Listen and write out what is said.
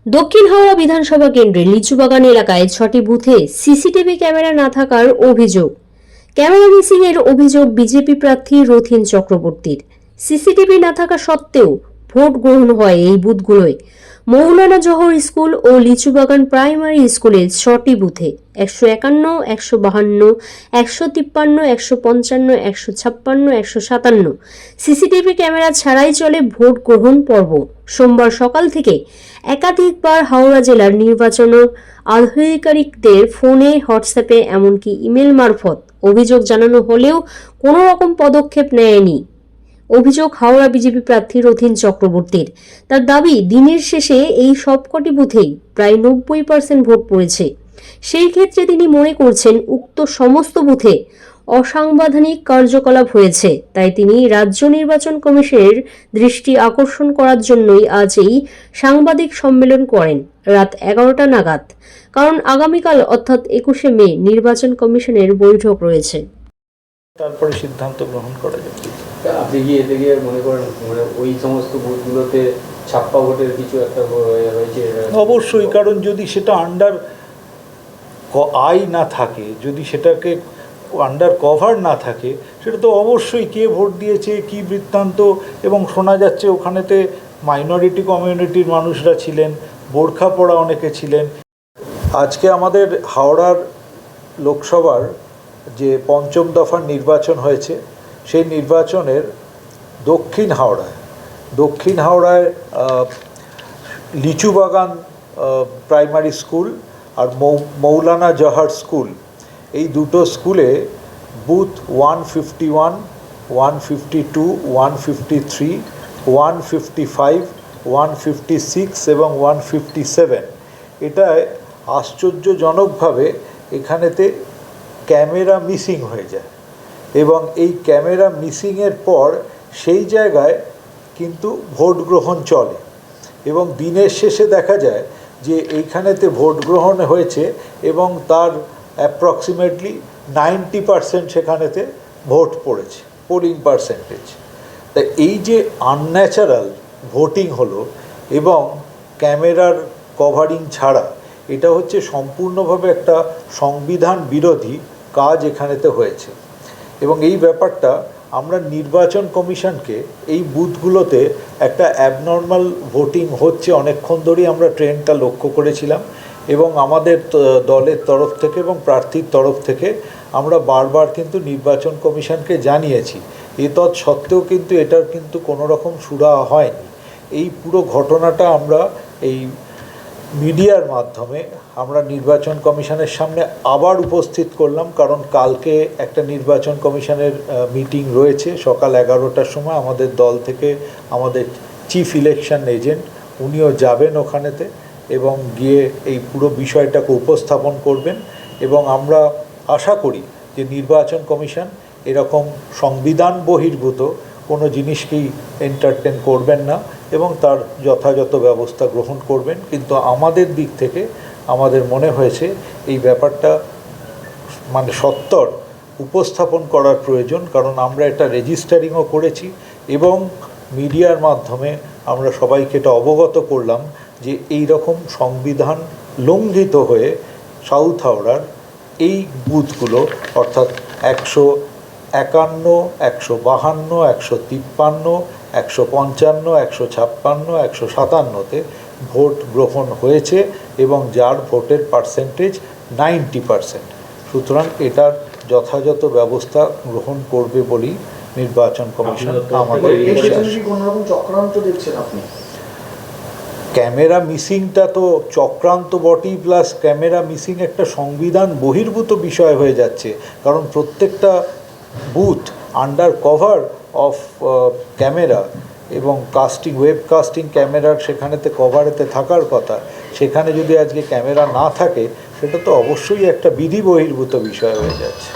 দক্ষিণ হাওড়া বিধানসভা কেন্দ্রের লিচুবাগান এলাকায় 6টি বুথে সিসিটিভি ক্যামেরা না থাকার অভিযোগ। ক্যামেরা মিসিং এর অভিযোগ বিজেপি প্রার্থী রথীন চক্রবর্তীর। সিসিটিভি না থাকা সত্ত্বেও ভোট গ্রহণ হয় এই বুথগুলোয়। মৌলানা জহর স্কুল ও লিচুবাগান প্রাইমারি স্কুলের 6টি বুথে 151, 152, 153, 155, 156, 157 সিসিটিভি ক্যামেরা ছাড়াই চলে ভোট গ্রহণ পর্ব। সোমবার সকাল থেকে একাধিকবার হাওড়া জেলার নির্বাচন আধিকারিকদের ফোনে, হোয়াটসঅ্যাপে, এমনকি ইমেল মারফত অভিযোগ জানানো হলেও কোনো রকম পদক্ষেপ নেয়নি। অভিযোগ হাওড়া বিজেপি প্রার্থী রথীন চক্রবর্তীর। তার দাবি, দিনের শেষে এই সবকটি বুথেই প্রায় 90% ভোট পড়েছে। সেই ক্ষেত্রে তিনি মনে করছেন উক্ত সমস্ত বুথে অসাংবিধানিক কার্যকলাপ হয়েছে। তাই তিনি রাজ্য নির্বাচন কমিশনের দৃষ্টি আকর্ষণ করার জন্যই আজ এই সাংবাদিক সম্মেলন করেন রাত 11টা নাগাদ। কারণ আগামীকাল অর্থাৎ 21শে মে নির্বাচন কমিশনের বৈঠক রয়েছে। তারপরে সিদ্ধান্ত গ্রহণ করা যাবে। আপনি কি এতে গিয়ে মনে করেন ওই সমস্ত বুথগুলোতে ছাপ্পা ভোটের কিছু একটা হয়েছে? অবশ্যই, কারণ যদি সেটা আন্ডার আই না থাকে, যদি সেটাকে আন্ডার কভার না থাকে, সেটা তো অবশ্যই কে ভোট দিয়েছে, কি বৃত্তান্ত। এবং শোনা যাচ্ছে ওখানেতে মাইনরিটি কমিউনিটির মানুষরা ছিলেন, বোরখা পরা অনেকে ছিলেন। আজকে আমাদের হাওড়ার লোকসভার যে পঞ্চম দফার নির্বাচন হয়েছে, সেই নির্বাচনের দক্ষিণ হাওড়ায় লিচুবাগান প্রাইমারি স্কুল আর মৌলানা জহর স্কুল, এই দুটো স্কুলে বুথ 151, 152, 153, 155, 156 এবং 157, এটায় আশ্চর্যজনকভাবে এখানেতে ক্যামেরা মিসিং হয়ে যায়। এবং এই ক্যামেরা মিসিংয়ের পর সেই জায়গায় কিন্তু ভোট গ্রহণ চলে এবং দিনের শেষে দেখা যায় যে এইখানেতে ভোট গ্রহণ হয়েছে এবং তার অ্যাপ্রক্সিমেটলি 90% সেখানেতে ভোট পড়েছে, পোলিং পার্সেন্টেজ। তা এই যে আনন্যাচারাল ভোটিং হলো এবং ক্যামেরার কভারিং ছাড়া, এটা হচ্ছে সম্পূর্ণভাবে একটা সংবিধান বিরোধী কাজ এখানেতে হয়েছে। এবং এই ব্যাপারটা আমরা নির্বাচন কমিশনকে, এই বুথগুলোতে একটা অ্যাবনর্মাল ভোটিং হচ্ছে অনেকক্ষণ ধরেই আমরা ট্রেন্ডটা লক্ষ্য করেছিলাম এবং আমাদের দলের তরফ থেকে এবং প্রার্থীর তরফ থেকে আমরা বারবার কিন্তু নির্বাচন কমিশনকে জানিয়েছি। সত্ত্বেও কিন্তু এটার কিন্তু কোনো রকম সুরাহা হয়নি। এই পুরো ঘটনাটা আমরা এই মিডিয়ার মাধ্যমে আমরা নির্বাচন কমিশনের সামনে আবার উপস্থিত করলাম, কারণ কালকে একটা নির্বাচন কমিশনের মিটিং রয়েছে সকাল 11টার সময়। আমাদের দল থেকে আমাদের চিফ ইলেকশন এজেন্ট উনিও যাবেন ওখানেতে এবং গিয়ে এই পুরো বিষয়টাকে উপস্থাপন করবেন। এবং আমরা আশা করি যে নির্বাচন কমিশন এরকম সংবিধান বহির্ভূত কোনো জিনিসকেই এন্টারটেন করবেন না এবং তার যথাযথ ব্যবস্থা গ্রহণ করবেন। কিন্তু আমাদের দিক থেকে আমাদের মনে হয়েছে এই ব্যাপারটা মানে সত্বর উপস্থাপন করার প্রয়োজন, কারণ আমরা এটা রেজিস্টারিংও করেছি এবং মিডিয়ার মাধ্যমে আমরা সবাইকে এটা অবগত করলাম যে এই রকম সংবিধান লঙ্ঘিত হয়ে সাউথ হাওড়ার এই বুথগুলো অর্থাৎ 151, 152, 153, 155, 156, 157তে ভোট গ্রহণ হয়েছে এবং যার ভোটের পার্সেন্টেজ 90%। সুতরাং এটার যথাযথ ব্যবস্থা গ্রহণ করবে বলেই নির্বাচন কমিশন আমাদের চক্রান্ত দেখছেন আপনি। ক্যামেরা মিসিংটা তো চক্রান্ত বটেই, প্লাস ক্যামেরা মিসিং একটা সংবিধান বহির্ভূত বিষয় হয়ে যাচ্ছে, কারণ প্রত্যেকটা booth under cover of camera এবং ওয়েব কাস্টিং ক্যামেরার সেখানেতে কভারেতে থাকার কথা। সেখানে যদি আজকে ক্যামেরা না থাকে, সেটা তো অবশ্যই একটা বিধি বহির্ভূত বিষয় হয়ে যাচ্ছে।